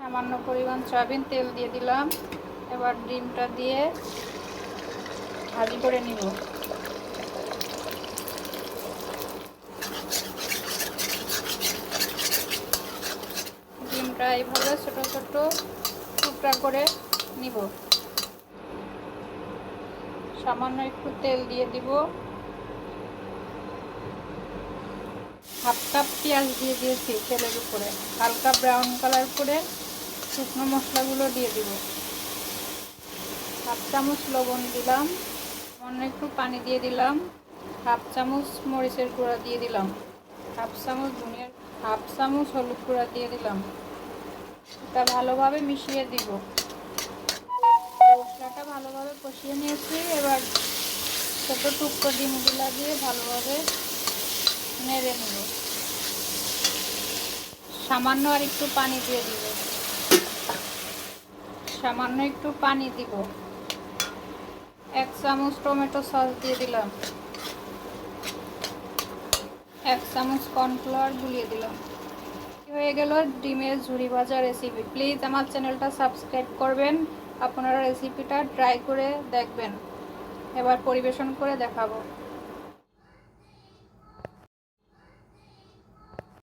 সামান্য পরিমাণ সয়াবিন তেল দিয়ে দিলাম। এবার ডিমটা দিয়ে ভাজি করে নিব। ডিমটা এইভাবে ছোট ছোট টুকরা করে নিব। সামান্য একটু তেল দিয়ে দিব। হাফ কাপ পেঁয়াজ দিয়ে দিয়েছি তেলের উপরে। হালকা ব্রাউন কালার করে শুকনো মশলাগুলো দিয়ে দিব। হাফ চামচ লবণ দিলাম, সামান্য একটু পানি দিয়ে দিলাম, হাফ চামচ মরিচের গুঁড়া দিয়ে দিলাম, হাফ চামচ হলুদ গুঁড়া দিয়ে দিলাম। এটা ভালোভাবে মিশিয়ে দিব। মশলাটা ভালোভাবে কষিয়ে নিয়েছি। এবার ছোটো টুকরো ডিমগুলো দিয়ে ভালোভাবে নেড়ে নেব। সামান্য আর একটু পানি দিয়ে দিব। সামান্য একটু পানি দিব। 1 চামচ টমেটো সস দিয়ে দিলাম। 1 চামচ কর্নফ্লাওয়ার গুলিয়ে দিলাম। হয়ে গেল ডিমের ঝুরি ভাজা রেসিপি। প্লিজ আমার চ্যানেলটা সাবস্ক্রাইব করবেন। আপনারা রেসিপিটা ট্রাই করে দেখবেন। এবার পরিবেশন করে দেখাবো।